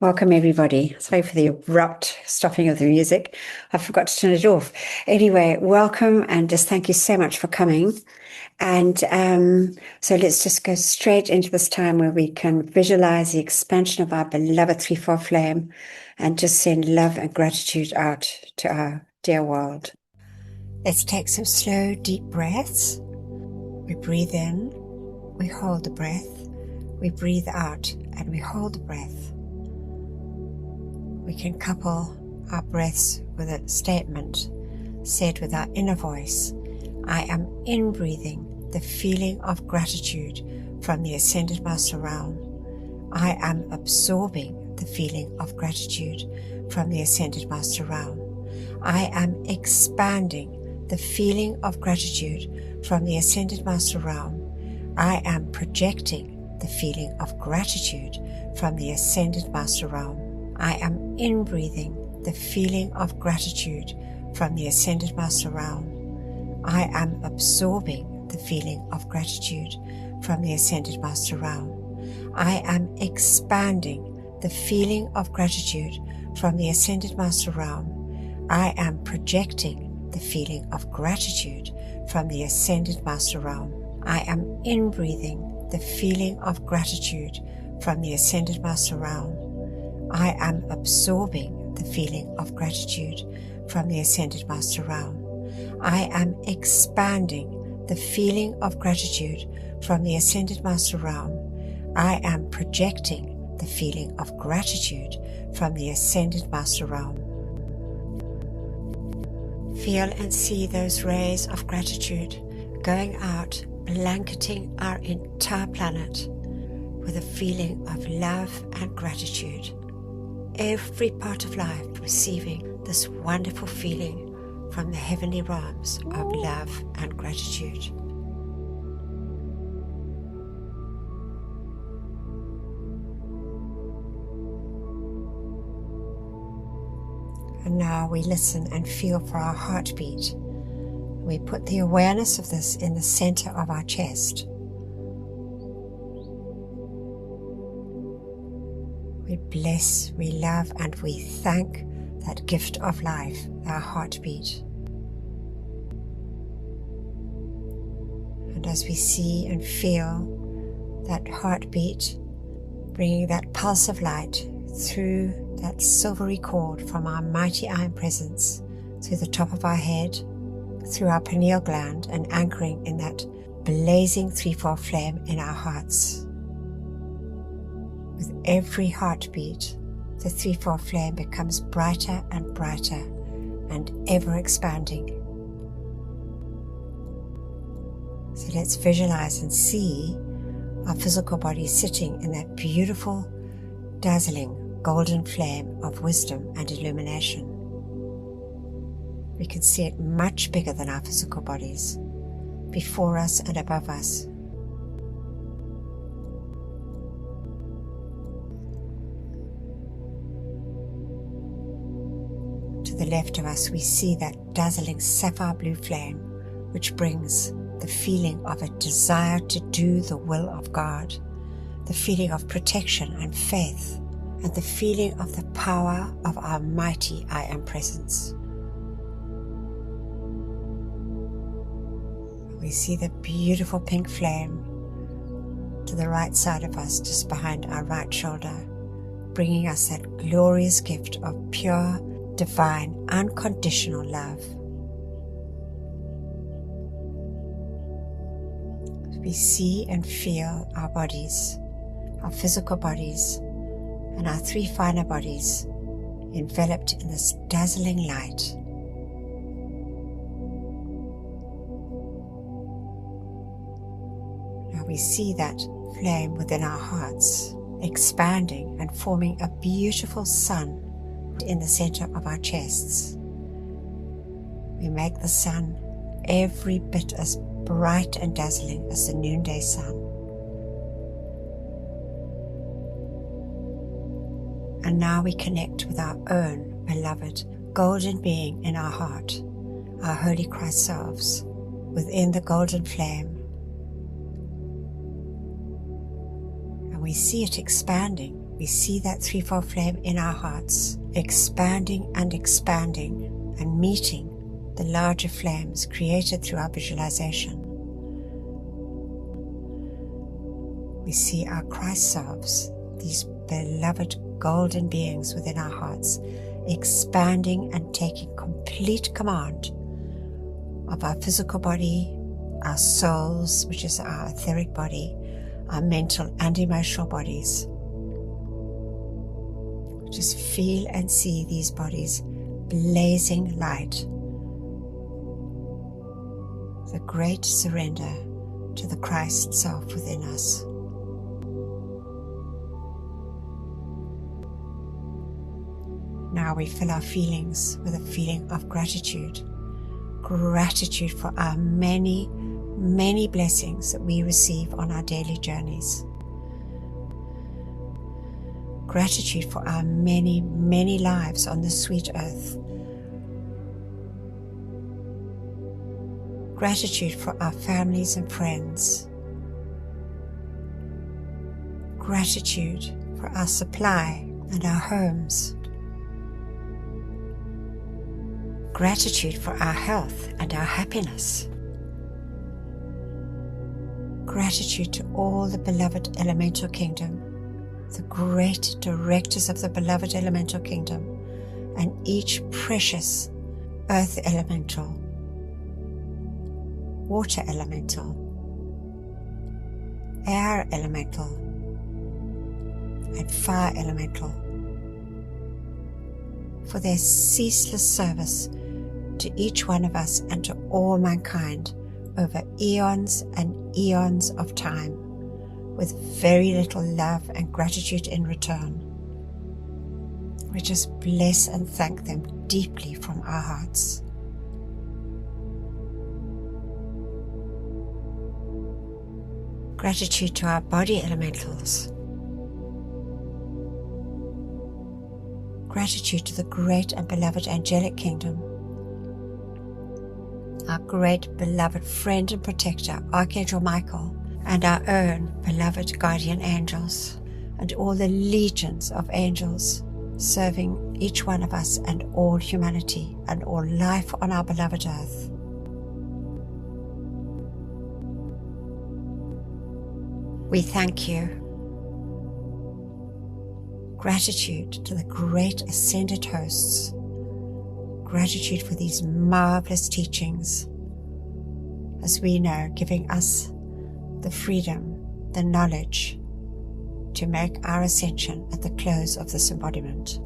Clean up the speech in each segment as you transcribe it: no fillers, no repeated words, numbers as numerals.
Welcome, everybody. Sorry for the abrupt stopping of the music. I forgot to turn it off. Anyway, welcome and just thank you so much for coming. And so let's just go straight into this time where we can visualize the expansion of our beloved threefold flame and just send love and gratitude out to our dear world. Let's take some slow, deep breaths. We breathe in, we hold the breath, we breathe out, and we hold the breath. We can couple our breaths with a statement said with our inner voice. I am in-breathing the feeling of gratitude from the Ascended Master Realm. I am absorbing the feeling of gratitude from the Ascended Master Realm. I am expanding the feeling of gratitude from the Ascended Master Realm. I am projecting the feeling of gratitude from the Ascended Master Realm. I am in-breathing the feeling of gratitude from the Ascended Master Realm. I am absorbing the feeling of gratitude from the Ascended Master Realm. I am expanding the feeling of gratitude from the Ascended Master Realm. I am projecting the feeling of gratitude from the Ascended Master Realm. I am in-breathing the feeling of gratitude from the Ascended Master Realm. I am absorbing the feeling of gratitude from the Ascended Master Realm. I am expanding the feeling of gratitude from the Ascended Master Realm. I am projecting the feeling of gratitude from the Ascended Master Realm. Feel and see those rays of gratitude going out, blanketing our entire planet with a feeling of love and gratitude. Every part of life receiving this wonderful feeling from the heavenly realms of love and gratitude. And now we listen and feel for our heartbeat. We put the awareness of this in the center of our chest. We bless, we love, and we thank that gift of life, our heartbeat. And as we see and feel that heartbeat, bringing that pulse of light through that silvery cord from our mighty iron presence, through the top of our head, through our pineal gland, and anchoring in that blazing threefold flame in our hearts. With every heartbeat, the threefold flame becomes brighter and brighter and ever expanding. So let's visualize and see our physical body sitting in that beautiful, dazzling, golden flame of wisdom and illumination. We can see it much bigger than our physical bodies, before us and above us. To the left of us, we see that dazzling sapphire blue flame, which brings the feeling of a desire to do the will of God, the feeling of protection and faith, and the feeling of the power of our mighty I Am presence. We see the beautiful pink flame to the right side of us, just behind our right shoulder, bringing us that glorious gift of pure, divine, unconditional love. We see and feel our bodies, our physical bodies, and our three finer bodies enveloped in this dazzling light. Now we see that flame within our hearts, expanding and forming a beautiful sun in the center of our chests. We make the sun every bit as bright and dazzling as the noonday sun. And now we connect with our own beloved golden being in our heart, our Holy Christ selves, within the golden flame. And we see it expanding we see that threefold flame in our hearts, expanding and meeting the larger flames created through our visualization. We see our Christ selves, these beloved golden beings within our hearts, expanding and taking complete command of our physical body, our souls, which is our etheric body, our mental and emotional bodies. Just feel and see these bodies blazing light. The great surrender to the Christ self within us. Now we fill our feelings with a feeling of gratitude. Gratitude for our many, many blessings that we receive on our daily journeys. Gratitude for our many, many lives on this sweet earth. Gratitude for our families and friends. Gratitude for our supply and our homes. Gratitude for our health and our happiness. Gratitude to all the beloved elemental kingdom, the great directors of the beloved elemental kingdom, and each precious earth elemental, water elemental, air elemental, and fire elemental, for their ceaseless service to each one of us and to all mankind over eons and eons of time, with very little love and gratitude in return. We just bless and thank them deeply from our hearts. Gratitude to our body elementals. Gratitude to the great and beloved angelic kingdom, our great beloved friend and protector, Archangel Michael, and our own beloved guardian angels, and all the legions of angels serving each one of us and all humanity and all life on our beloved earth. We thank you. Gratitude to the great ascended hosts. Gratitude for these marvelous teachings, as we know, giving us the freedom, the knowledge to make our ascension at the close of this embodiment.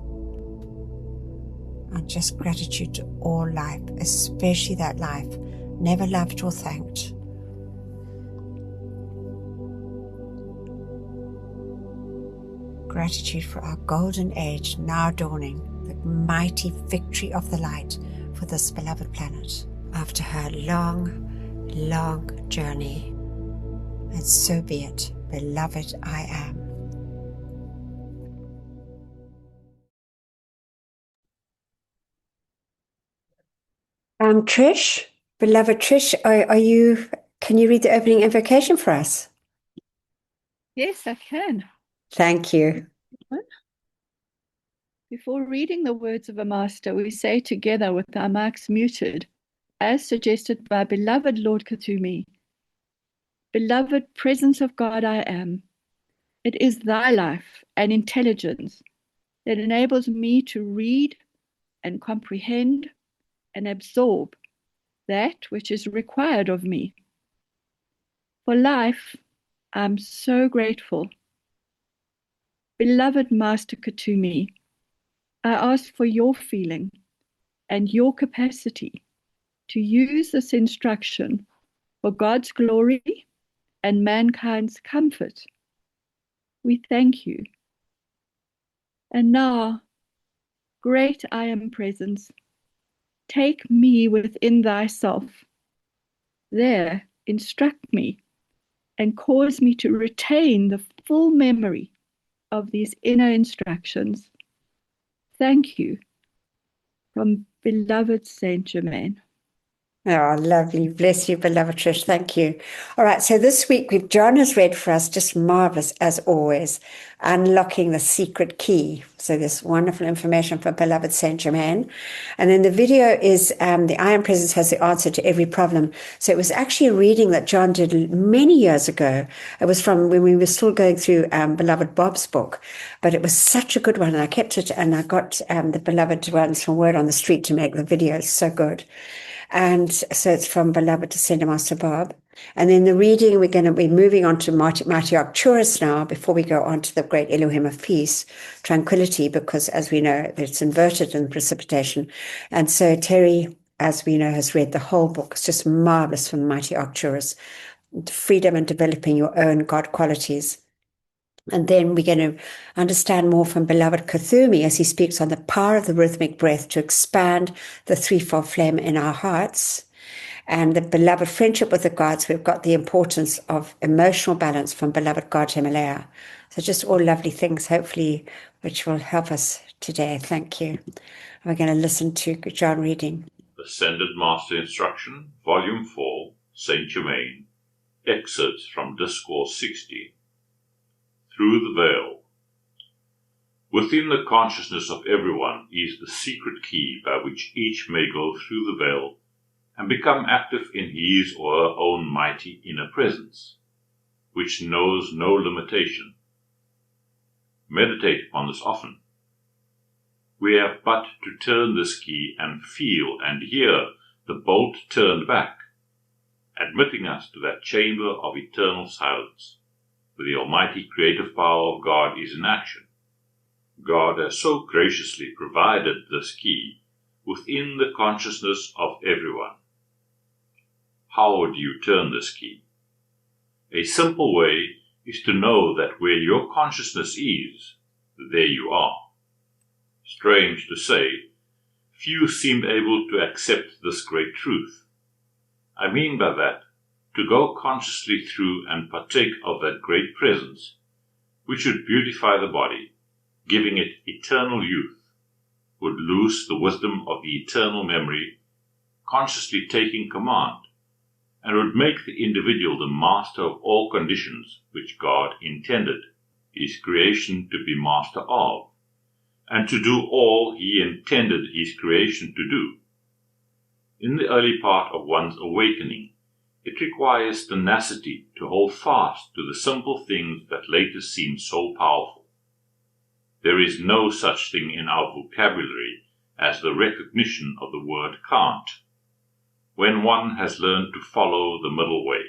And just gratitude to all life, especially that life never loved or thanked. Gratitude for our golden age now dawning, the mighty victory of the light for this beloved planet after her long, long journey. And so be it, beloved I am. Trish, beloved Trish, can you read the opening invocation for us? Yes, I can. Thank you. Before reading the words of a master, we say together with our mics muted, as suggested by beloved Lord KUTHUMI, beloved presence of God I am, it is thy life and intelligence that enables me to read and comprehend and absorb that which is required of me. For life, I'm so grateful. Beloved Master KUTHUMI, I ask for your feeling and your capacity to use this instruction for God's glory and mankind's comfort. We thank you. And now, great I am presence, take me within thyself. There, instruct me and cause me to retain the full memory of these inner instructions. Thank you. From beloved Saint Germain. Oh, lovely. Bless you, beloved Trish. Thank you. All right. So this week, John has read for us, just marvelous as always, Unlocking the Secret Key. So this wonderful information from beloved Saint Germain. And then the video is The I Am Presence Has the Answer to Every Problem. So it was actually a reading that John did many years ago. It was from when we were still going through beloved Bob's book. But it was such a good one. And I kept it, and I got the beloved ones from Word on the Street to make the video. So good. And so it's from beloved Descender Master Bob. And then the reading, we're going to be moving on to Maha Chohan now before we go on to the great Elohim of peace, tranquility, because as we know, it's inverted in precipitation. And so Terry, as we know, has read the whole book. It's just marvelous from the mighty Arcturus, freedom and developing your own God qualities. And then we're going to understand more from beloved KUTHUMI as he speaks on the power of the rhythmic breath to expand the threefold flame in our hearts. And the beloved friendship with the gods, we've got the importance of emotional balance from beloved God Himalaya. So just all lovely things, hopefully, which will help us today. Thank you. We're going to listen to John reading. Ascended Master Instruction, Volume 4, Saint Germain, excerpts from Discourse 60. Through the veil. Within the consciousness of everyone is the secret key by which each may go through the veil and become active in his or her own mighty inner presence, which knows no limitation. Meditate upon this often. We have but to turn this key and feel and hear the bolt turned back, admitting us to that chamber of eternal silence, where the almighty creative power of God is in action. God has so graciously provided this key within the consciousness of everyone. How do you turn this key? A simple way is to know that where your consciousness is, there you are. Strange to say, few seem able to accept this great truth. I mean by that, to go consciously through and partake of that great presence, which would beautify the body, giving it eternal youth, would loose the wisdom of the eternal memory, consciously taking command, and would make the individual the master of all conditions which God intended his creation to be master of, and to do all he intended his creation to do. In the early part of one's awakening, it requires tenacity to hold fast to the simple things that later seem so powerful. There is no such thing in our vocabulary as the recognition of the word can't, when one has learned to follow the middle way.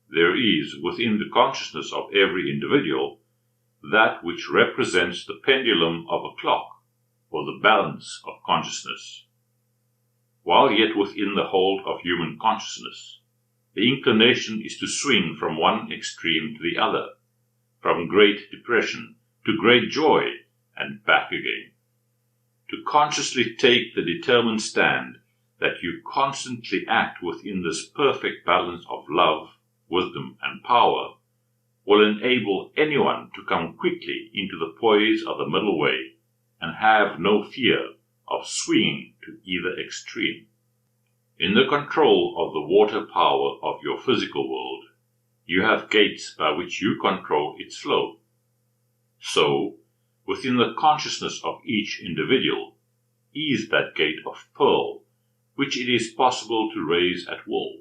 There is within the consciousness of every individual that which represents the pendulum of a clock, or the balance of consciousness. While yet within the hold of human consciousness, the inclination is to swing from one extreme to the other, from great depression to great joy and back again. To consciously take the determined stand that you constantly act within this perfect balance of love, wisdom, and power will enable anyone to come quickly into the poise of the middle way and have no fear of swinging to either extreme. In the control of the water power of your physical world, you have gates by which you control its flow. So, within the consciousness of each individual is that gate of pearl, which it is possible to raise at will,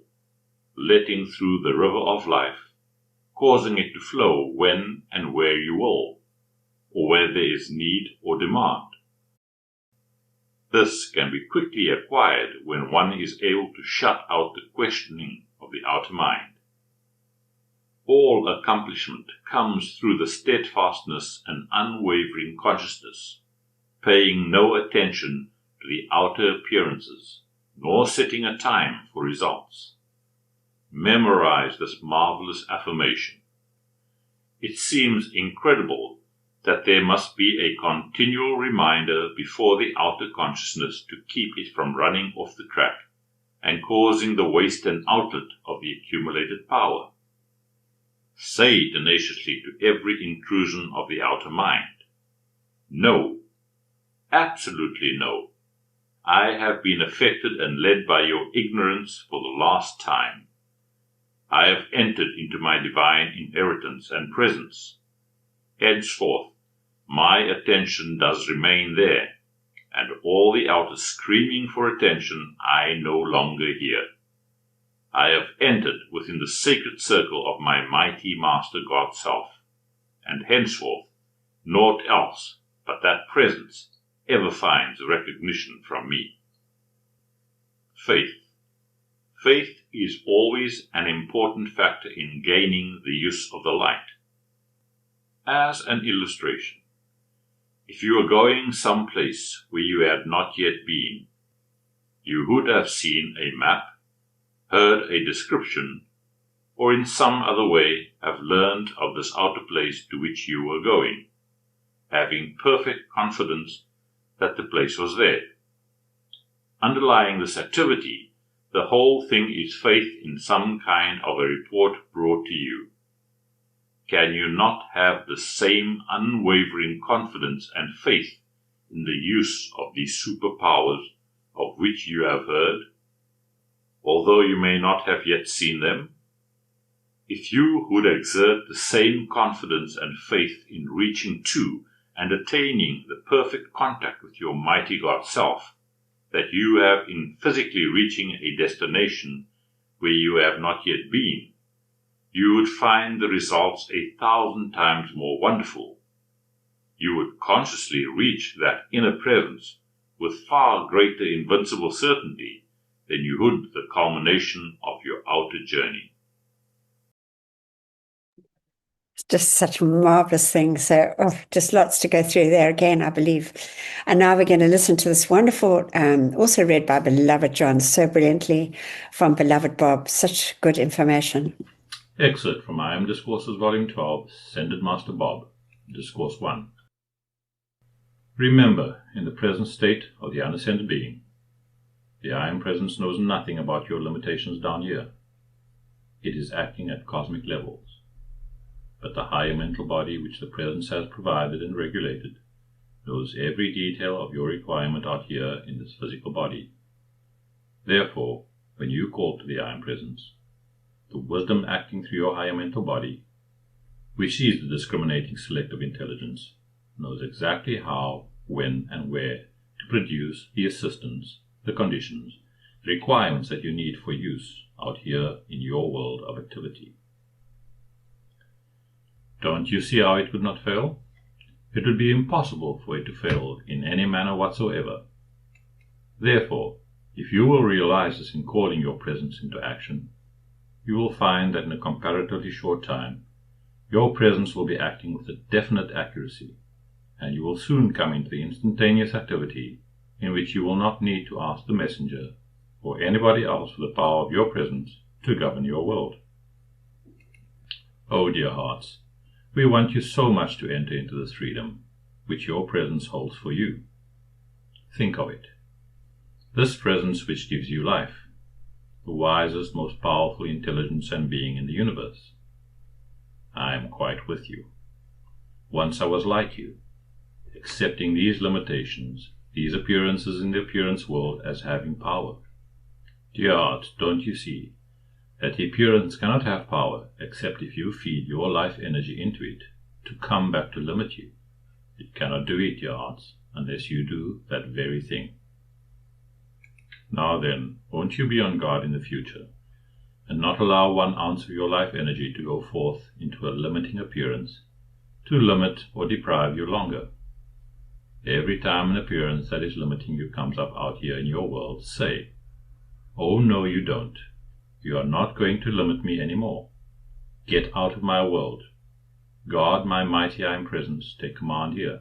letting through the river of life, causing it to flow when and where you will, or where there is need or demand. This can be quickly acquired when one is able to shut out the questioning of the outer mind. All accomplishment comes through the steadfastness and unwavering consciousness, paying no attention to the outer appearances, nor setting a time for results. Memorize this marvelous affirmation. It seems incredible that there must be a continual reminder before the outer consciousness to keep it from running off the track and causing the waste and outlet of the accumulated power. Say tenaciously to every intrusion of the outer mind, no, absolutely no. I have been affected and led by your ignorance for the last time. I have entered into my divine inheritance and presence. Henceforth, my attention does remain there, and all the outer screaming for attention I no longer hear. I have entered within the sacred circle of my mighty Master God Self, and henceforth naught else but that presence ever finds recognition from me. Faith. Faith is always an important factor in gaining the use of the light. As an illustration, if you are going some place where you had not yet been, you would have seen a map, heard a description, or in some other way have learned of this outer place to which you were going, having perfect confidence that the place was there. Underlying this activity, the whole thing is faith in some kind of a report brought to you. Can you not have the same unwavering confidence and faith in the use of these superpowers of which you have heard, although you may not have yet seen them? If you would exert the same confidence and faith in reaching to and attaining the perfect contact with your mighty God Self that you have in physically reaching a destination where you have not yet been, you would find the results 1,000 times more wonderful. You would consciously reach that inner presence with far greater invincible certainty than you would the culmination of your outer journey. It's just such marvelous things. So, just lots to go through there again, I believe. And now we're going to listen to this wonderful, also read by beloved John, so brilliantly, from beloved Bob. Such good information. Excerpt from I Am Discourses, Volume 12, Ascended Master Bob, Discourse 1. Remember, in the present state of the unascended being, the I Am Presence knows nothing about your limitations down here. It is acting at cosmic levels. But the higher mental body which the Presence has provided and regulated knows every detail of your requirement out here in this physical body. Therefore, when you call to the I Am Presence, the wisdom acting through your higher mental body, which is the discriminating selective intelligence, knows exactly how, when, and where to produce the assistance, the conditions, the requirements that you need for use out here in your world of activity. Don't you see how it would not fail? It would be impossible for it to fail in any manner whatsoever. Therefore, if you will realize this in calling your presence into action, you will find that in a comparatively short time, your presence will be acting with a definite accuracy, and you will soon come into the instantaneous activity in which you will not need to ask the messenger or anybody else for the power of your presence to govern your world. Oh, dear hearts, we want you so much to enter into this freedom which your presence holds for you. Think of it. This presence which gives you life, the wisest, most powerful intelligence and being in the universe. I am quite with you. Once I was like you, accepting these limitations, these appearances in the appearance world as having power. Dear heart, don't you see that the appearance cannot have power except if you feed your life energy into it to come back to limit you? It cannot do it, dear hearts, unless you do that very thing. Now then, won't you be on guard in the future, and not allow 1 ounce of your life energy to go forth into a limiting appearance, to limit or deprive you longer? Every time an appearance that is limiting you comes up out here in your world, say, "Oh no, you don't. You are not going to limit me anymore. Get out of my world. God, my mighty I Am Presence, take command here.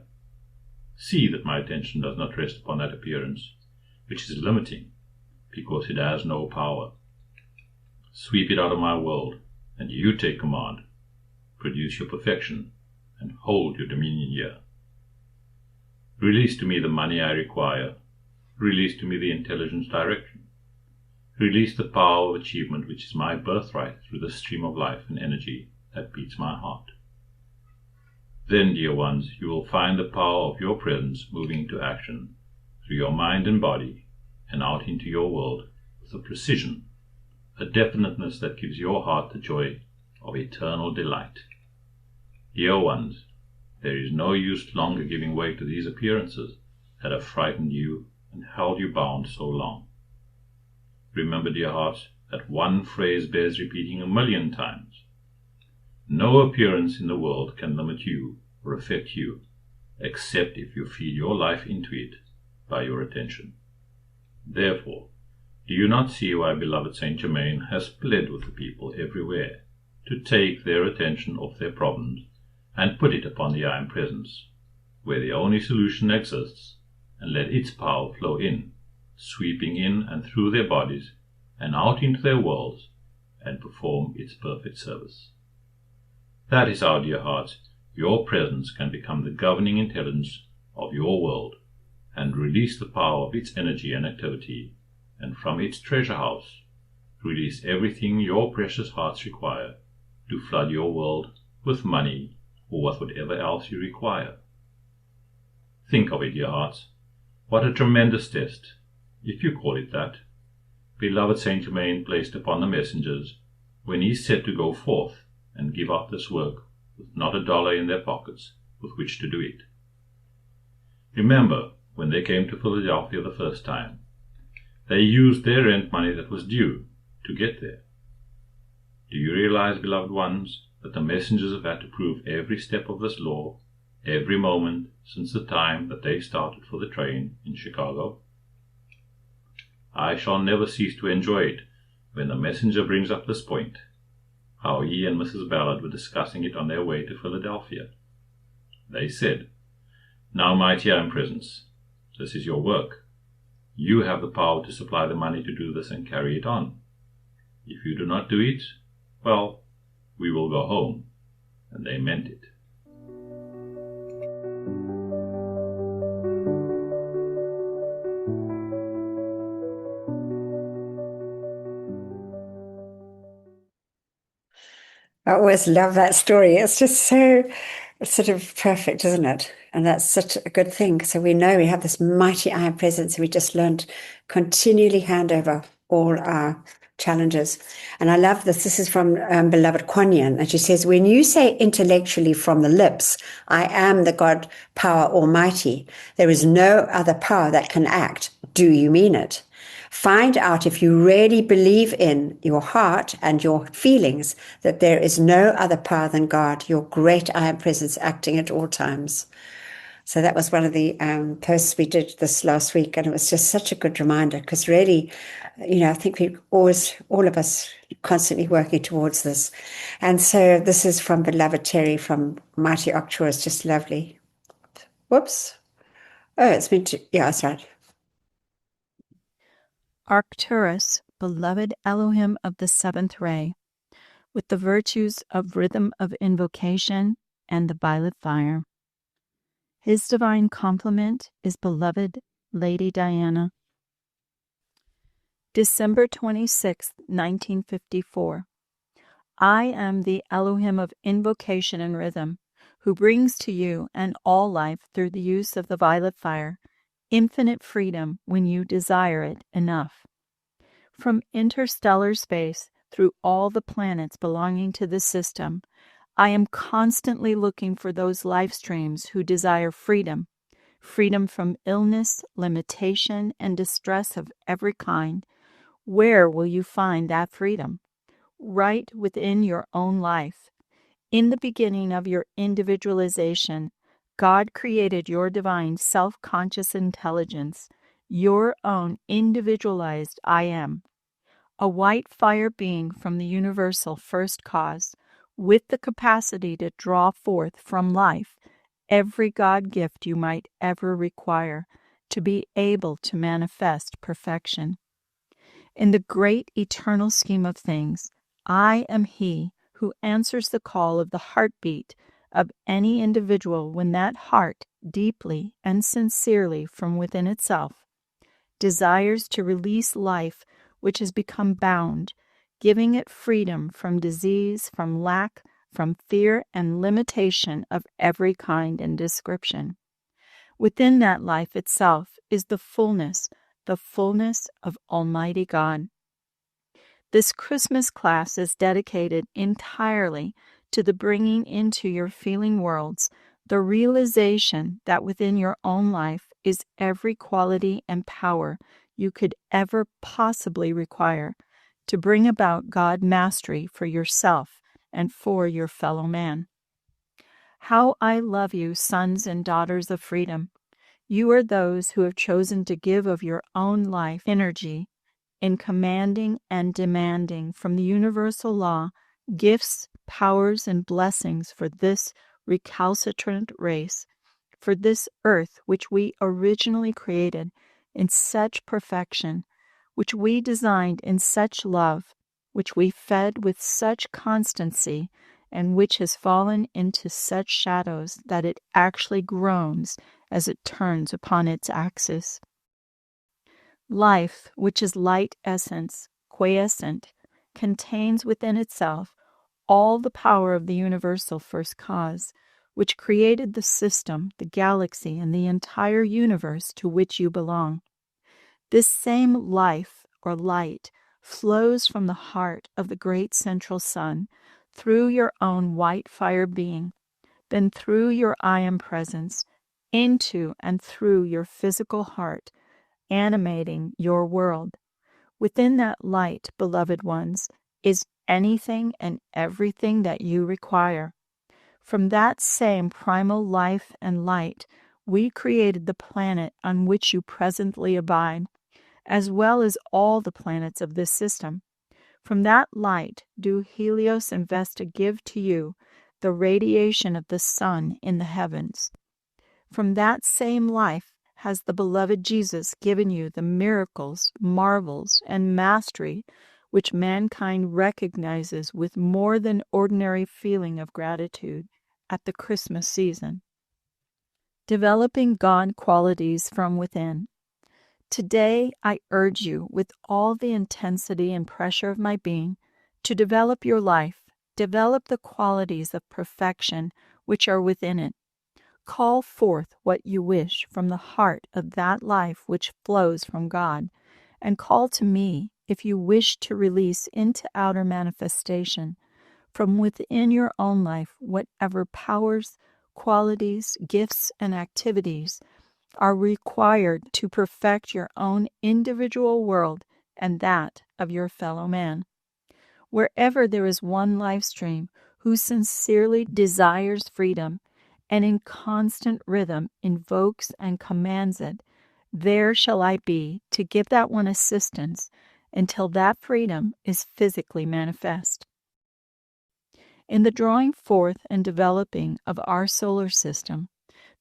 See that my attention does not rest upon that appearance, which is limiting, because it has no power. Sweep it out of my world, and you take command. Produce your perfection, and hold your dominion here. Release to me the money I require. Release to me the intelligence direction. Release the power of achievement which is my birthright through the stream of life and energy that beats my heart. Then, dear ones, you will find the power of your presence moving into action through your mind and body and out into your world with a precision, a definiteness that gives your heart the joy of eternal delight. Dear ones, there is no use longer giving way to these appearances that have frightened you and held you bound so long. Remember, dear hearts, that one phrase bears repeating 1,000,000 times. No appearance in the world can limit you or affect you, except if you feed your life into it by your attention. Therefore, do you not see why beloved Saint Germain has pled with the people everywhere to take their attention off their problems and put it upon the I Am Presence, where the only solution exists, and let its power flow in, sweeping in and through their bodies and out into their worlds, and perform its perfect service. That is how, dear hearts, your presence can become the governing intelligence of your world, and release the power of its energy and activity, and from its treasure house, release everything your precious hearts require to flood your world with money or with whatever else you require. Think of it, dear hearts, what a tremendous test, if you call it that, beloved Saint Germain placed upon the messengers when he said to go forth and give up this work with not a dollar in their pockets with which to do it. Remember, when they came to Philadelphia the first time, they used their rent money that was due to get there. Do you realize, beloved ones, that the messengers have had to prove every step of this law, every moment since the time that they started for the train in Chicago? I shall never cease to enjoy it when the messenger brings up this point, how he and Mrs. Ballard were discussing it on their way to Philadelphia. They said, "Now, mighty I Am Presence, this is your work. You have the power to supply the money to do this and carry it on. If you do not do it, well, we will go home." And they meant it. I always love that story. It's just so sort of perfect, isn't it? And that's such a good thing. So we know we have this mighty I Am Presence, and we just learn to continually hand over all our challenges. And I love this. This is from beloved Kuan Yin. And she says, when you say intellectually from the lips, I am the God power almighty, there is no other power that can act. Do you mean it? Find out if you really believe in your heart and your feelings that there is no other power than God, your great I Am Presence acting at all times. So that was one of the posts we did this last week, and it was just such a good reminder, because really, I think we always, all of us, constantly working towards this. And so this is from beloved Terry from Mighty Octor. It's just lovely. Whoops. Oh, it's been, yeah, that's right. Arcturus, beloved Elohim of the seventh ray, with the virtues of rhythm of invocation and the violet fire. His divine complement is beloved Lady Diana. December 26, 1954. I am the Elohim of invocation and rhythm, who brings to you and all life through the use of the violet fire infinite freedom when you desire it enough. From interstellar space through all the planets belonging to the system, I am constantly looking for those life streams who desire freedom, freedom from illness, limitation, and distress of every kind. Where will you find that freedom? Right within your own life. In the beginning of your individualization, God created your divine self-conscious intelligence, your own individualized I Am, a white fire being from the universal first cause, with the capacity to draw forth from life every God gift you might ever require to be able to manifest perfection. In the great eternal scheme of things, I am He who answers the call of the heartbeat of any individual when that heart, deeply and sincerely from within itself, desires to release life which has become bound, giving it freedom from disease, from lack, from fear and limitation of every kind and description. Within that life itself is the fullness, the fullness of Almighty God. This Christmas class is dedicated entirely to the bringing into your feeling worlds the realization that within your own life is every quality and power you could ever possibly require to bring about God mastery for yourself and for your fellow man. How I love you, sons and daughters of freedom. You are those who have chosen to give of your own life energy in commanding and demanding from the universal law gifts, powers, and blessings for this recalcitrant race, for this earth which we originally created in such perfection, which we designed in such love, which we fed with such constancy, and which has fallen into such shadows that it actually groans as it turns upon its axis. Life, which is light essence, quiescent, contains within itself all the power of the universal first cause, which created the system, the galaxy, and the entire universe to which you belong. This same life, or light, flows from the heart of the great central sun, through your own white fire being, then through your I am presence, into and through your physical heart, animating your world. Within that light, beloved ones, is anything and everything that you require. From that same primal life and light, we created the planet on which you presently abide, as well as all the planets of this system. From that light do Helios and Vesta give to you the radiation of the sun in the heavens. From that same life has the beloved Jesus given you the miracles, marvels, and mastery which mankind recognizes with more than ordinary feeling of gratitude at the Christmas season. Developing God qualities from within. Today I urge you with all the intensity and pressure of my being to develop your life, develop the qualities of perfection which are within it. Call forth what you wish from the heart of that life which flows from God, and call to me if you wish to release into outer manifestation from within your own life whatever powers, qualities, gifts, and activities are required to perfect your own individual world and that of your fellow man. Wherever there is one life stream who sincerely desires freedom and in constant rhythm invokes and commands it, there shall I be to give that one assistance until that freedom is physically manifest. In the drawing forth and developing of our solar system,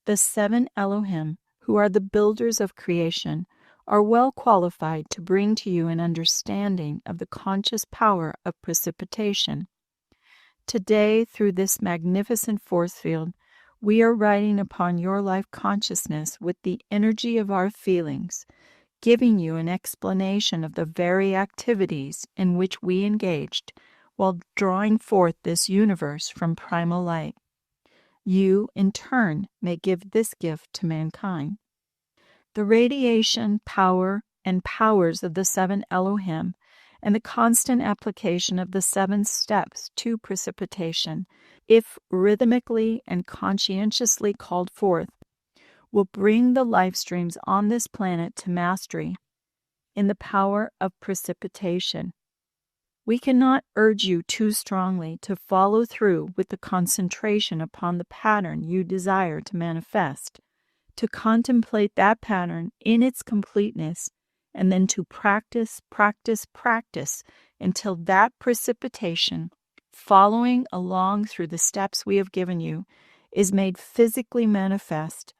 the 7 Elohim, who are the builders of creation, are well qualified to bring to you an understanding of the conscious power of precipitation. Today, through this magnificent force field, we are riding upon your life consciousness with the energy of our feelings, giving you an explanation of the very activities in which we engaged while drawing forth this universe from primal light. You, in turn, may give this gift to mankind. The radiation, power, and powers of the 7 Elohim and the constant application of the 7 steps to precipitation, if rhythmically and conscientiously called forth, will bring the life streams on this planet to mastery in the power of precipitation. We cannot urge you too strongly to follow through with the concentration upon the pattern you desire to manifest, to contemplate that pattern in its completeness, and then to practice until that precipitation, following along through the steps we have given you, is made physically manifest,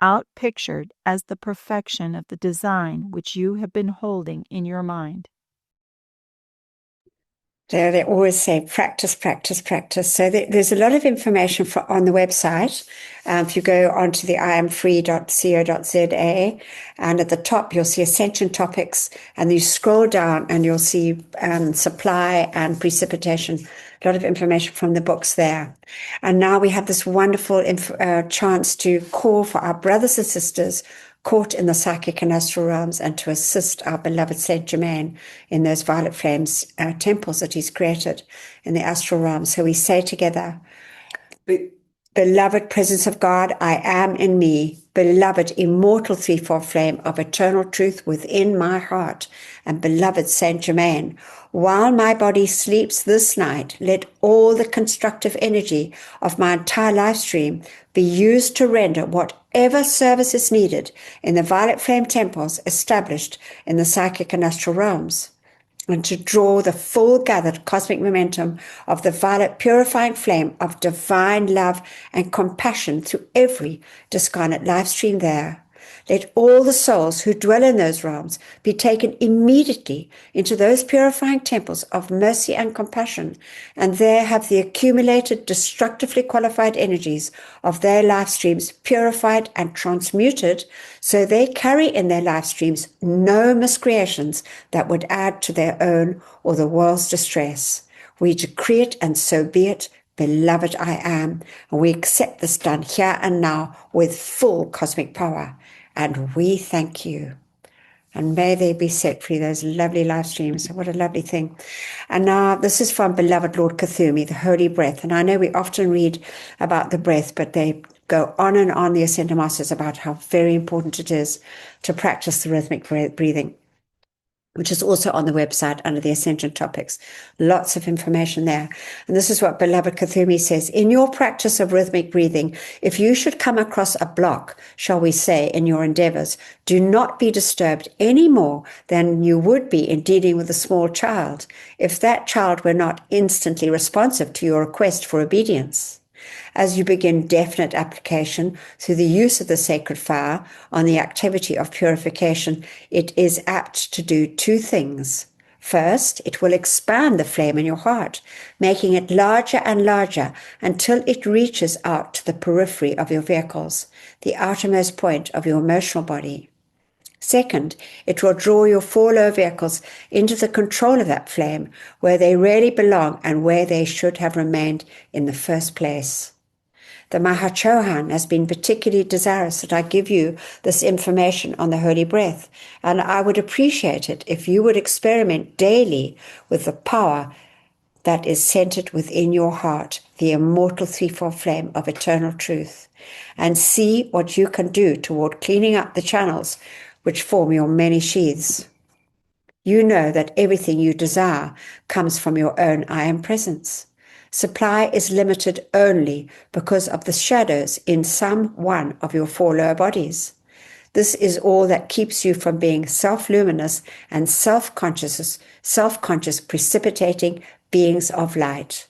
outpictured as the perfection of the design which you have been holding in your mind. They always say practice. So there's a lot of information on the website. If you go onto the iamfree.co.za, and at the top you'll see Ascension Topics, and you scroll down and you'll see supply and precipitation. A lot of information from the books there. And now we have this wonderful chance to call for our brothers and sisters caught in the psychic and astral realms, and to assist our beloved Saint Germain in those violet flames temples that he's created in the astral realms. So we say together, beloved presence of God, I am in me, beloved immortal threefold flame of eternal truth within my heart, and beloved Saint Germain, while my body sleeps this night, let all the constructive energy of my entire life stream be used to render whatever service is needed in the violet flame temples established in the psychic and astral realms, and to draw the full gathered cosmic momentum of the violet purifying flame of divine love and compassion through every discarnate life stream there. Let all the souls who dwell in those realms be taken immediately into those purifying temples of mercy and compassion, and there have the accumulated destructively qualified energies of their life streams purified and transmuted, so they carry in their life streams no miscreations that would add to their own or the world's distress. We decree it, and so be it. Beloved I am, and we accept this done here and now with full cosmic power. And we thank you. And may they be set free, those lovely live streams. What a lovely thing. And now this is from beloved Lord KUTHUMI, the holy breath. And I know we often read about the breath, but they go on and on, the Ascended Masters, about how very important it is to practice the rhythmic breathing, which is also on the website under the Ascension topics. Lots of information there. And this is what beloved KUTHUMI says. In your practice of rhythmic breathing, if you should come across a block, shall we say, in your endeavors, do not be disturbed any more than you would be in dealing with a small child, if that child were not instantly responsive to your request for obedience. As you begin definite application through the use of the sacred fire on the activity of purification, it is apt to do two things. First, it will expand the flame in your heart, making it larger and larger until it reaches out to the periphery of your vehicles, the outermost point of your emotional body. Second, it will draw your four lower vehicles into the control of that flame, where they really belong and where they should have remained in the first place. The Maha Chohan has been particularly desirous that I give you this information on the holy breath, and I would appreciate it if you would experiment daily with the power that is centered within your heart, the immortal threefold flame of eternal truth, and see what you can do toward cleaning up the channels which form your many sheaths. You know that everything you desire comes from your own I am presence. Supply is limited only because of the shadows in some one of your four lower bodies. This is all that keeps you from being self-luminous and self-conscious, precipitating beings of light.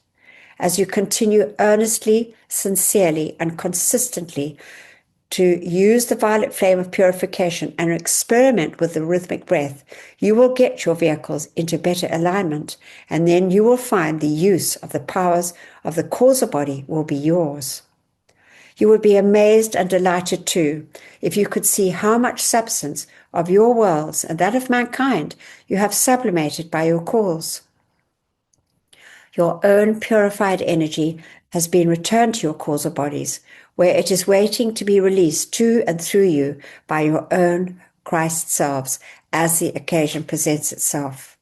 As you continue earnestly, sincerely, and consistently to use the violet flame of purification and experiment with the rhythmic breath, you will get your vehicles into better alignment, and then you will find the use of the powers of the causal body will be yours. You would be amazed and delighted too if you could see how much substance of your worlds and that of mankind you have sublimated by your cause. Your own purified energy has been returned to your causal bodies, where it is waiting to be released to and through you by your own Christ selves as the occasion presents itself.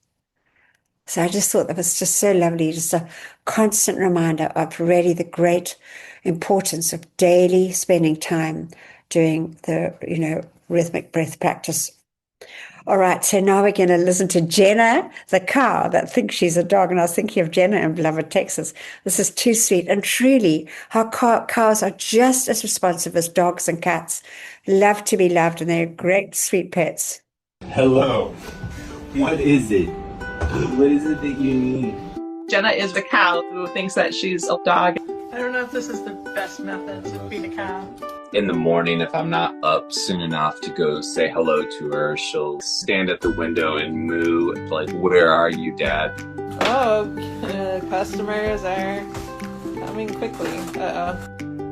So I just thought that was just so lovely, just a constant reminder of really the great importance of daily spending time doing the, rhythmic breath practice. All right, so now we're going to listen to Jenna, the cow that thinks she's a dog. And I was thinking of Jenna in beloved Texas. This is too sweet. And truly, how cows are just as responsive as dogs and cats. Love to be loved, and they're great, sweet pets. Hello. What is it? What is it that you need? Jenna is the cow who thinks that she's a dog. I don't know if this is the best method to feed a cow. In the morning, if I'm not up soon enough to go say hello to her, she'll stand at the window and moo, like, "Where are you, Dad?" Oh, customers are coming quickly.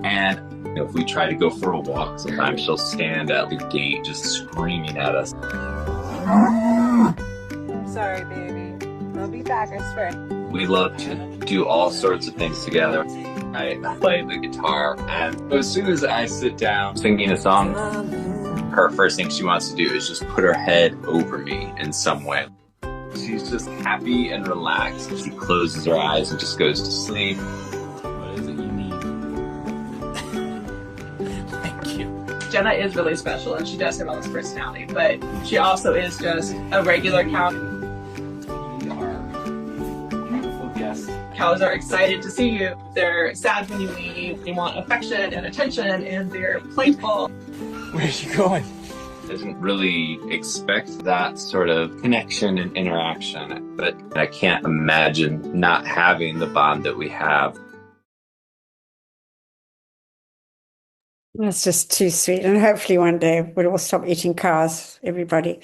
And if we try to go for a walk, sometimes she'll stand at the gate just screaming at us. I'm sorry, baby. I'll be back, I swear. We love to do all sorts of things together. I play the guitar, and as soon as I sit down singing a song, her first thing she wants to do is just put her head over me in some way. She's just happy and relaxed. She closes her eyes and just goes to sleep. What is it you need? Thank you. Jenna is really special and she does have all this personality, but she also is just a regular cow. You are beautiful guests. Cows are excited to see you. They're sad when you leave. They want affection and attention, and they're playful. Where's she going? I didn't really expect that sort of connection and interaction, but I can't imagine not having the bond that we have. That's just too sweet. And hopefully one day we'll all stop eating cows, everybody.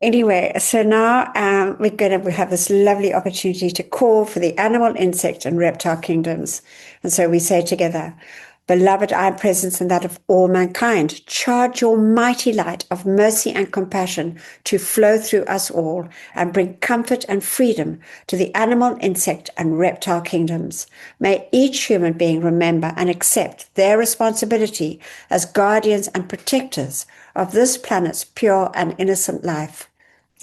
Anyway, so now we have this lovely opportunity to call for the animal, insect, and reptile kingdoms. And so we say together, Beloved, I am presence in that of all mankind. Charge your mighty light of mercy and compassion to flow through us all and bring comfort and freedom to the animal, insect, and reptile kingdoms. May each human being remember and accept their responsibility as guardians and protectors of this planet's pure and innocent life,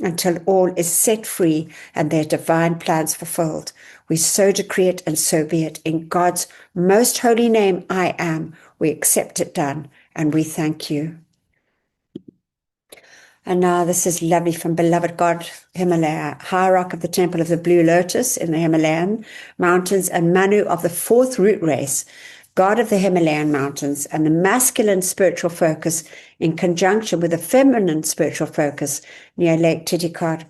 until all is set free and their divine plans fulfilled. We so decree it, and so be it. In God's most holy name, I am. We accept it done, and we thank you. And now this is lovely from beloved God, Himalaya, hierarch of the Temple of the Blue Lotus in the Himalayan mountains, and Manu of the fourth root race, God of the Himalayan mountains, and the masculine spiritual focus in conjunction with the feminine spiritual focus near Lake Titicaca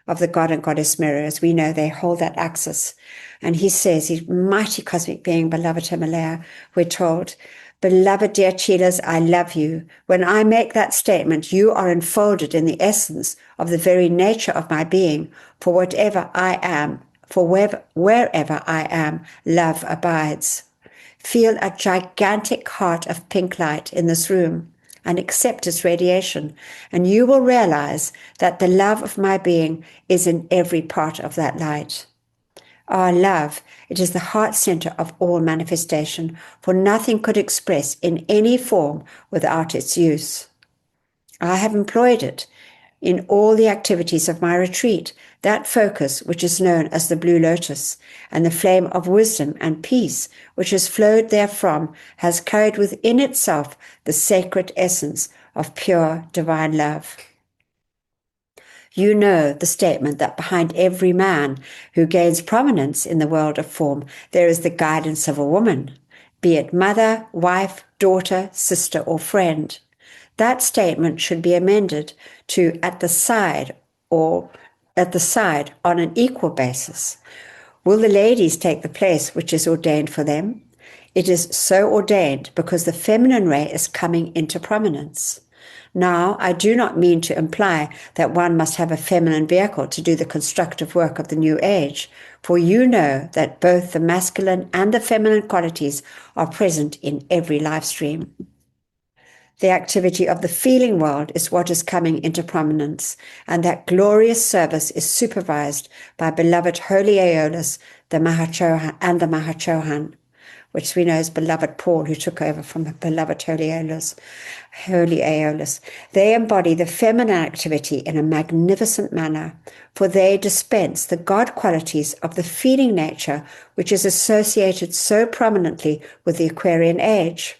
of the God and Goddess Mirror. As we know, they hold that axis. And he says, he's mighty cosmic being, beloved Himalaya, we're told, beloved dear Cheetahs, I love you. When I make that statement, you are enfolded in the essence of the very nature of my being. For whatever I am, for wherever I am, love abides. Feel a gigantic heart of pink light in this room and accept its radiation, and you will realize that the love of my being is in every part of that light. Our love, it is the heart center of all manifestation, for nothing could express in any form without its use. I have employed it in all the activities of my retreat, that focus which is known as the Blue Lotus, and the flame of wisdom and peace which has flowed therefrom has carried within itself the sacred essence of pure divine love. You know the statement that behind every man who gains prominence in the world of form, there is the guidance of a woman, be it mother, wife, daughter, sister, or friend. That statement should be amended to at the side on an equal basis. Will the ladies take the place which is ordained for them? It is so ordained because the feminine ray is coming into prominence. Now, I do not mean to imply that one must have a feminine vehicle to do the constructive work of the new age, for you know that both the masculine and the feminine qualities are present in every life stream. The activity of the feeling world is what is coming into prominence, and that glorious service is supervised by beloved Holy Aeolus, the Maha Chohan, and the Maha Chohan, which we know is beloved Paul, who took over from the beloved Holy Aeolus. They embody the feminine activity in a magnificent manner, for they dispense the God qualities of the feeling nature, which is associated so prominently with the Aquarian age.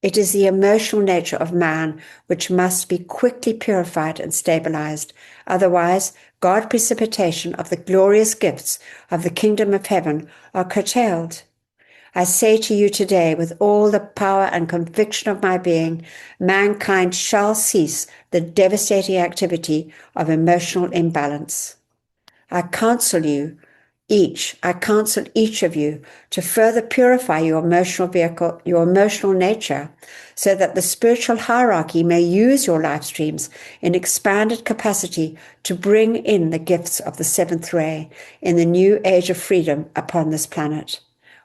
It is the emotional nature of man which must be quickly purified and stabilized. Otherwise, God precipitation of the glorious gifts of the kingdom of heaven are curtailed. I say to you today, with all the power and conviction of my being, mankind shall cease the devastating activity of emotional imbalance. I counsel each of you to further purify your emotional vehicle, your emotional nature, so that the spiritual hierarchy may use your life streams in expanded capacity to bring in the gifts of the seventh ray in the new age of freedom upon this planet.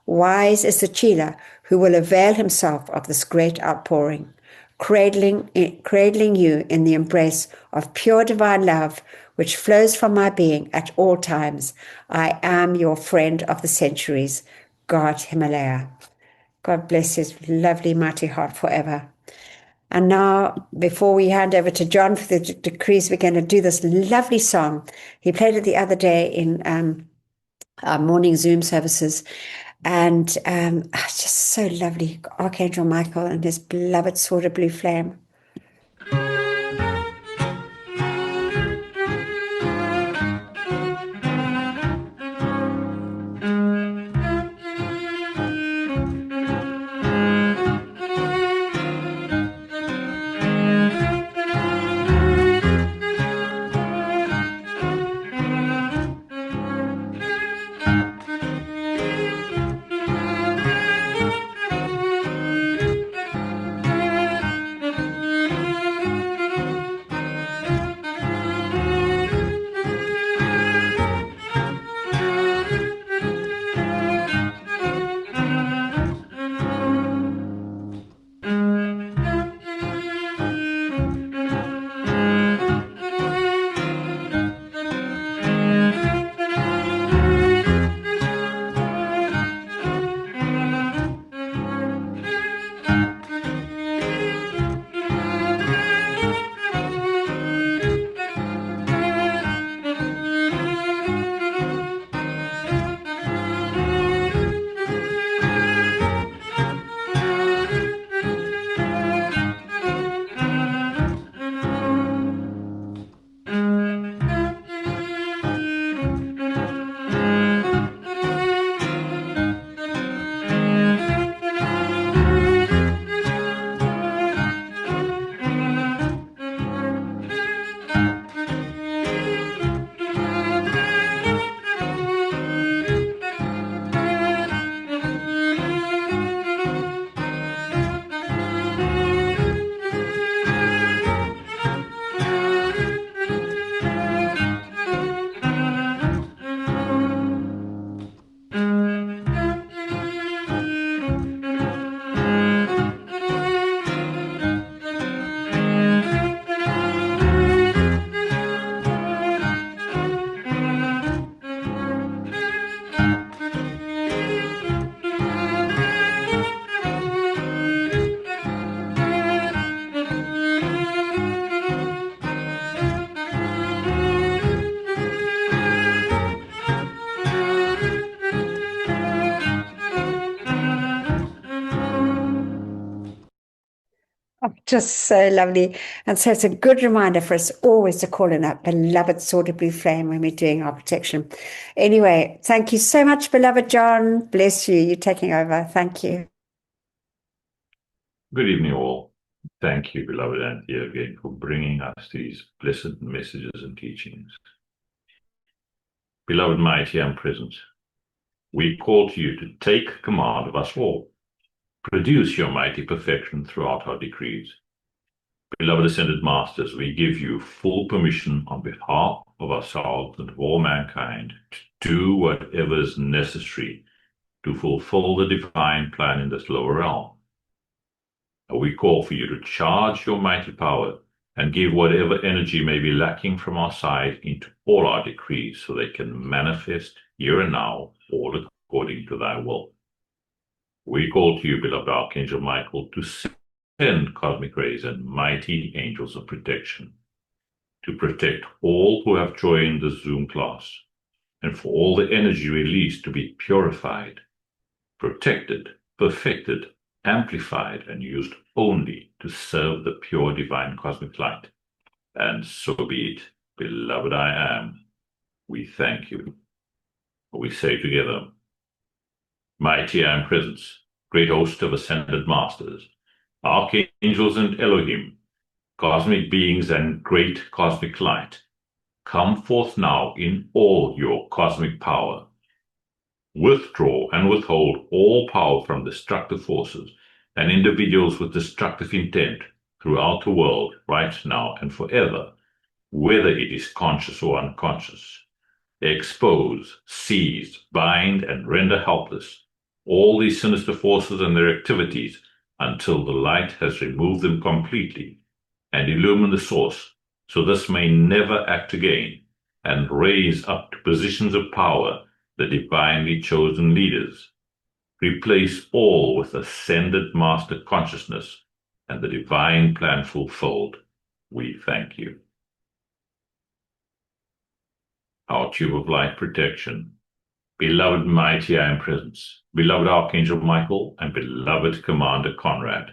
Wise is the Chela who will avail himself of this great outpouring, cradling you in the embrace of pure divine love, which flows from my being at all times. I am your friend of the centuries, God Himalaya. God bless his lovely mighty heart forever. And now, before we hand over to John for the decrees, we're going to do this lovely song. He played it the other day in our morning Zoom services. And it's just so lovely. Archangel Michael and his beloved sword of blue flame. Just so lovely. And so it's a good reminder for us always to call in that beloved sword of blue flame when we're doing our protection. Anyway, thank you so much, beloved John. Bless you. You're taking over. Thank you. Good evening, all. Thank you, beloved Anthea, again for bringing us these blessed messages and teachings. Beloved mighty and present, we call to you to take command of us all. Produce your mighty perfection throughout our decrees. Beloved Ascended Masters, we give you full permission on behalf of ourselves and of all mankind to do whatever is necessary to fulfill the divine plan in this lower realm. We call for you to charge your mighty power and give whatever energy may be lacking from our side into all our decrees so they can manifest here and now, all according to thy will. We call to you, beloved Archangel Michael, to send cosmic rays and mighty angels of protection to protect all who have joined the Zoom class and for all the energy released to be purified, protected, perfected, amplified, and used only to serve the pure divine cosmic light. And so be it, beloved I am. We thank you. We say together, mighty I am presence, great host of ascended masters, archangels and Elohim, cosmic beings and great cosmic light, come forth now in all your cosmic power. Withdraw and withhold all power from destructive forces and individuals with destructive intent throughout the world right now and forever, whether it is conscious or unconscious. Expose, seize, bind, and render helpless all these sinister forces and their activities until the light has removed them completely, and illumine the source, so this may never act again, and raise up to positions of power the divinely chosen leaders. Replace all with ascended master consciousness, and the divine plan fulfilled, we thank you. Our tube of light protection, beloved mighty I am presence, beloved Archangel Michael, and beloved Commander Conrad,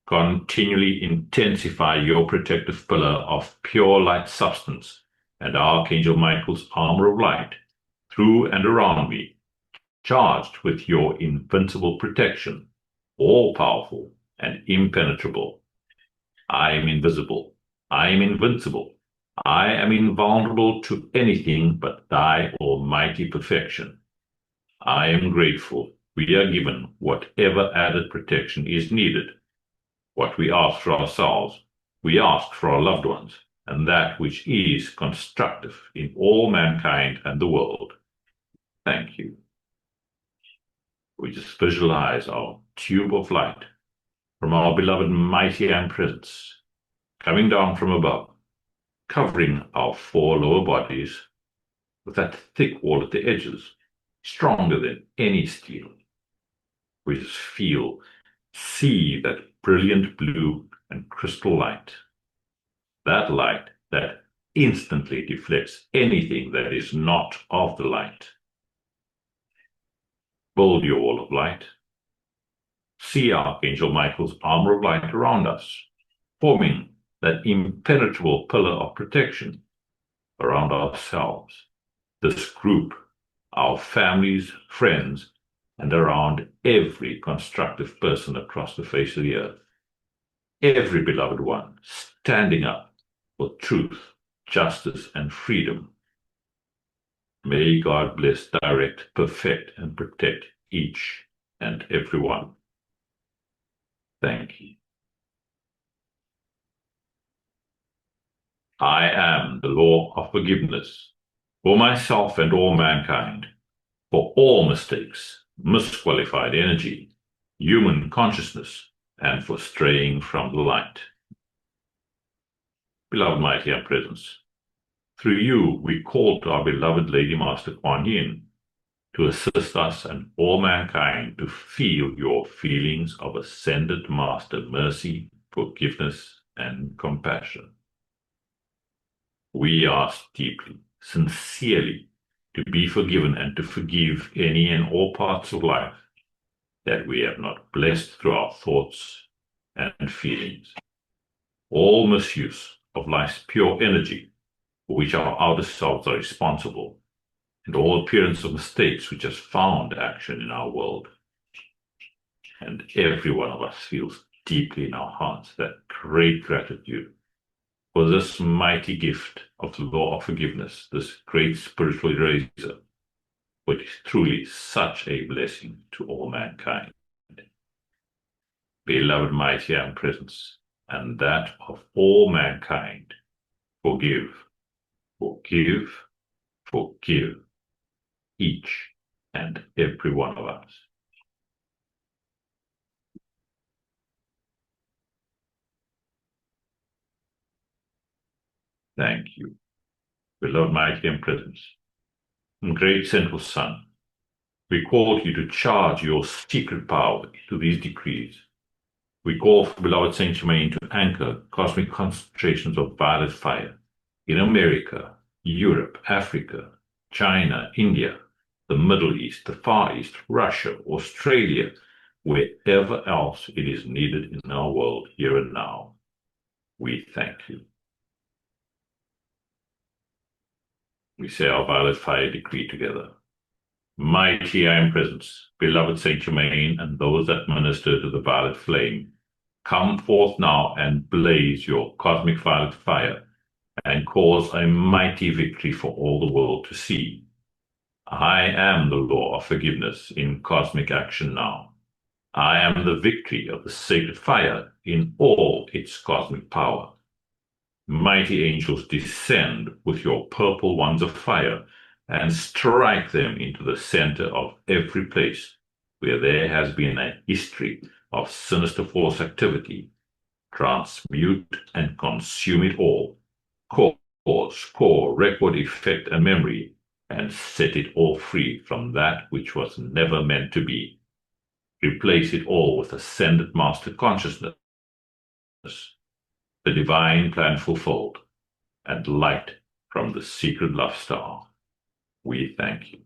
continually intensify your protective pillar of pure light substance and Archangel Michael's armor of light through and around me, charged with your invincible protection, all-powerful and impenetrable. I am invisible. I am invincible. I am invulnerable to anything but thy almighty perfection. I am grateful we are given whatever added protection is needed. What we ask for ourselves, we ask for our loved ones, and that which is constructive in all mankind and the world. Thank you. We just visualize our tube of light from our beloved mighty and presence, coming down from above, covering our four lower bodies with that thick wall at the edges, stronger than any steel. We just see that brilliant blue and crystal light. That light that instantly deflects anything that is not of the light. Build your wall of light. See Archangel Michael's armor of light around us, forming that impenetrable pillar of protection around ourselves, this group, our families, friends, and around every constructive person across the face of the earth. Every beloved one standing up for truth, justice, and freedom. May God bless, direct, perfect, and protect each and every one. Thank you. I am the law of forgiveness for myself and all mankind, for all mistakes, misqualified energy, human consciousness, and for straying from the light. Beloved mighty and presence, through you we call to our beloved Lady Master Kuan Yin to assist us and all mankind to feel your feelings of ascended Master mercy, forgiveness, and compassion. We ask deeply, sincerely, to be forgiven and to forgive any and all parts of life that we have not blessed through our thoughts and feelings. All misuse of life's pure energy, for which our outer selves are responsible, and all appearance of mistakes which has found action in our world. And every one of us feels deeply in our hearts that great gratitude for this mighty gift of the law of forgiveness, this great spiritual eraser, which is truly such a blessing to all mankind. Beloved mighty and presence, and that of all mankind, forgive, forgive, forgive each and every one of us. Thank you, beloved mighty and presence, and great central sun. We call you to charge your secret power to these decrees. We call for beloved Saint Germain to anchor cosmic concentrations of violet fire in America, Europe, Africa, China, India, the Middle East, the Far East, Russia, Australia, wherever else it is needed in our world here and now. We thank you. We say our violet fire decree together. Mighty I am presence, beloved Saint Germain, and those that minister to the violet flame, come forth now and blaze your cosmic violet fire and cause a mighty victory for all the world to see. I am the law of forgiveness in cosmic action now. I am the victory of the sacred fire in all its cosmic power. Mighty angels, descend with your purple wands of fire and strike them into the center of every place where there has been a history of sinister force activity. Transmute and consume it all. Cause, core, record, effect, and memory, and set it all free from that which was never meant to be. Replace it all with ascended master consciousness the divine plan fulfilled, and light from the secret love star. We thank you.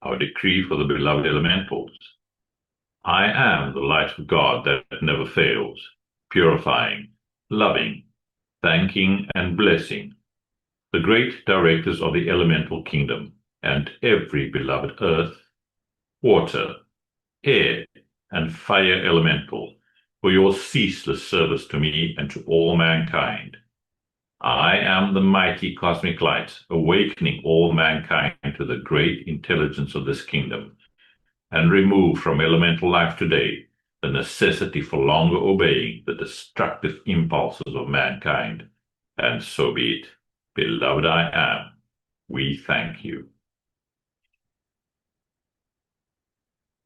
Our decree for the beloved elementals. I am the light of God that never fails, purifying, loving, thanking, and blessing the great directors of the elemental kingdom and every beloved earth, water, air, and fire elemental for your ceaseless service to me and to all mankind. I am the mighty cosmic light, awakening all mankind to the great intelligence of this kingdom, and remove from elemental life today the necessity for longer obeying the destructive impulses of mankind. And so be it. Beloved I am, we thank you.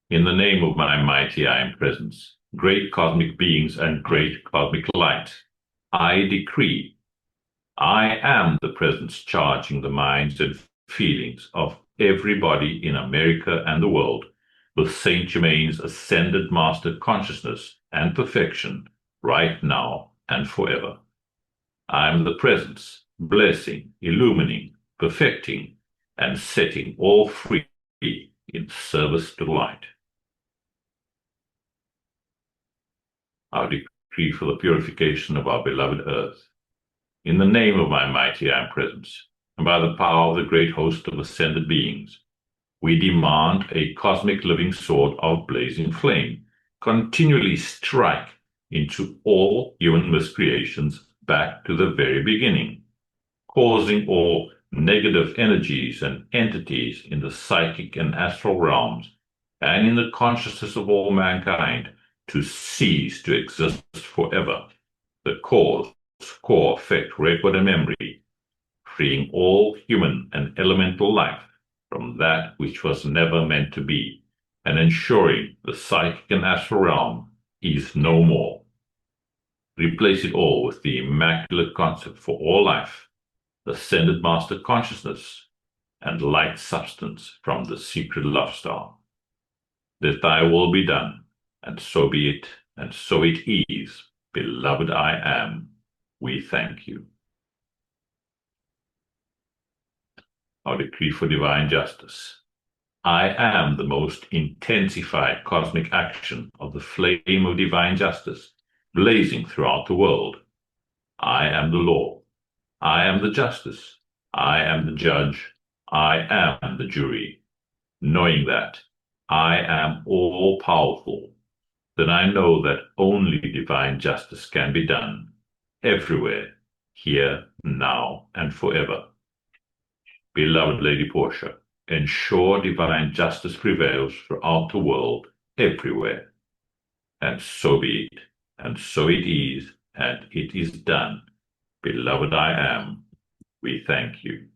In the name of my mighty I am presence, great cosmic beings and great cosmic light, I decree I am the presence charging the minds and feelings of everybody in America and the world with Saint Germain's ascended master consciousness and perfection right now and forever. I am the presence, blessing, illumining, perfecting, and setting all free in service to the light. Our decree for the purification of our beloved earth. In the name of my mighty I am presence, and by the power of the great host of ascended beings, we demand a cosmic living sword of blazing flame, continually strike into all human miscreations back to the very beginning, causing all negative energies and entities in the psychic and astral realms and in the consciousness of all mankind to cease to exist forever. The cause, core, effect, record, and memory, freeing all human and elemental life from that which was never meant to be, and ensuring the psychic and astral realm is no more. Replace it all with the immaculate concept for all life, the ascended master consciousness, and light substance from the secret love star. Let thy will be done, and so be it, and so it is. Beloved I am, we thank you. Our decree for divine justice. I am the most intensified cosmic action of the flame of divine justice, blazing throughout the world. I am the law. I am the justice. I am the judge. I am the jury. Knowing that I am all-powerful, then I know that only divine justice can be done, everywhere, here, now, and forever. Beloved Lady Portia, ensure divine justice prevails throughout the world, everywhere. And so be it, and so it is, and it is done. Beloved I am, we thank you.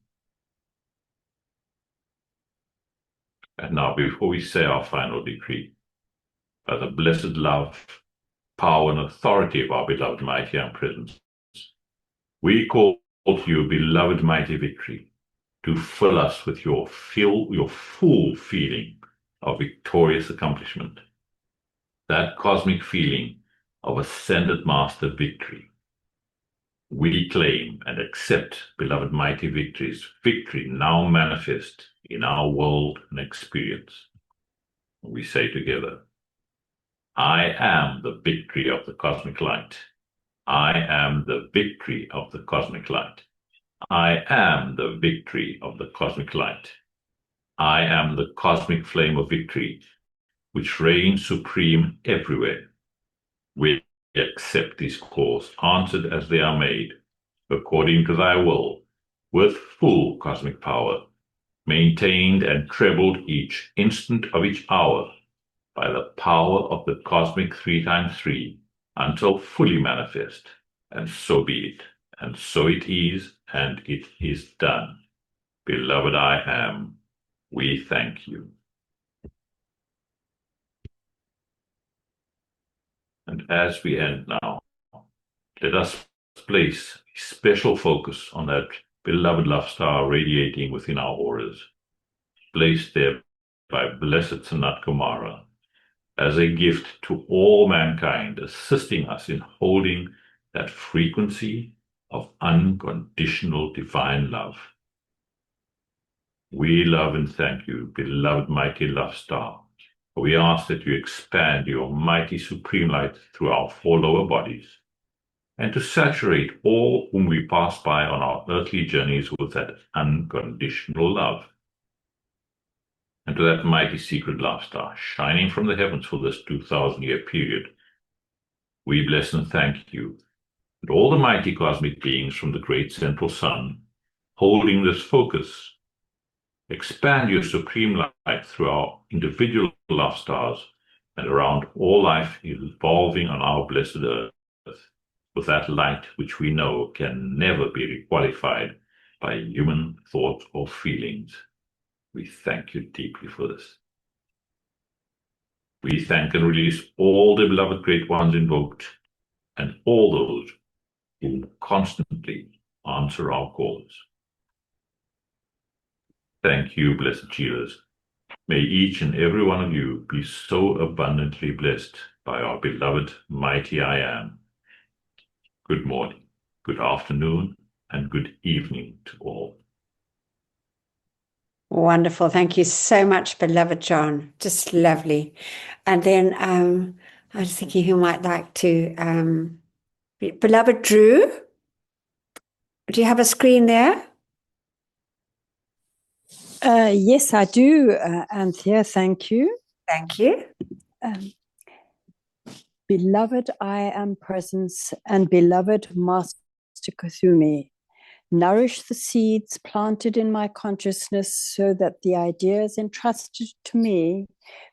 And now, before we say our final decree, by the blessed love, power, and authority of our beloved mighty and presence, we call to you, beloved mighty victory, to fill us with your full feeling of victorious accomplishment, that cosmic feeling of ascended master victory. We claim and accept, beloved mighty victory's victory now manifest in our world and experience. We say together, I am the victory of the cosmic light. I am the victory of the cosmic light. I am the victory of the cosmic light. I am the cosmic flame of victory, which reigns supreme everywhere. We accept these calls, answered as they are made, according to thy will, with full cosmic power, maintained and trebled each instant of each hour by the power of the cosmic 3 times 3, until fully manifest. And so be it, and so it is, and it is done. Beloved I am, we thank you. And as we end now, let us place a special focus on that beloved love star radiating within our auras, placed there by Blessed Sanat Kumara, as a gift to all mankind, assisting us in holding that frequency of unconditional divine love. We love and thank you, beloved mighty love star. We ask that you expand your mighty supreme light through our 4 lower bodies, and to saturate all whom we pass by on our earthly journeys with that unconditional love. And to that mighty secret love star, shining from the heavens for this 2,000-year period, we bless and thank you, and all the mighty cosmic beings from the great central sun, holding this focus. Expand your supreme light through our individual love stars and around all life evolving on our blessed earth, with that light which we know can never be requalified by human thoughts or feelings. We thank you deeply for this. We thank and release all the beloved great ones invoked, and all those who constantly answer our calls. Thank you, blessed Jesus. May each and every one of you be so abundantly blessed by our beloved mighty I Am. Good morning, good afternoon, and good evening to all. Wonderful. Thank you so much, beloved John. Just lovely. And then I was thinking who might like to, beloved Drew, do you have a screen there? Yes, I do, Anthea. Thank you. Thank you. Beloved I Am Presence and beloved Master KUTHUMI, nourish the seeds planted in my consciousness so that the ideas entrusted to me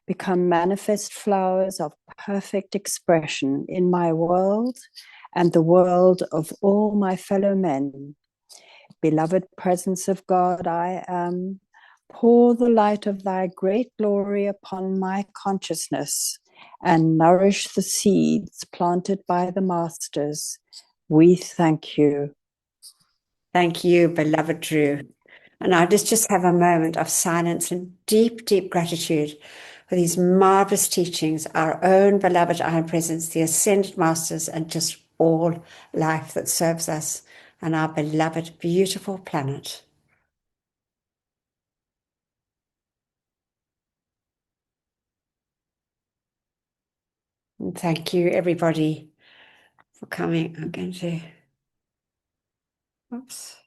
become manifest flowers of perfect expression in my world and the world of all my fellow men. Beloved Presence of God, I am. Pour the light of thy great glory upon my consciousness and nourish the seeds planted by the masters. We thank you. Thank you, beloved Drew. And now just have a moment of silence and deep, deep gratitude for these marvelous teachings, our own beloved I Am Presence, the Ascended Masters, and just all life that serves us and our beloved, beautiful planet. And thank you, everybody, for coming. I'm going to... Oops.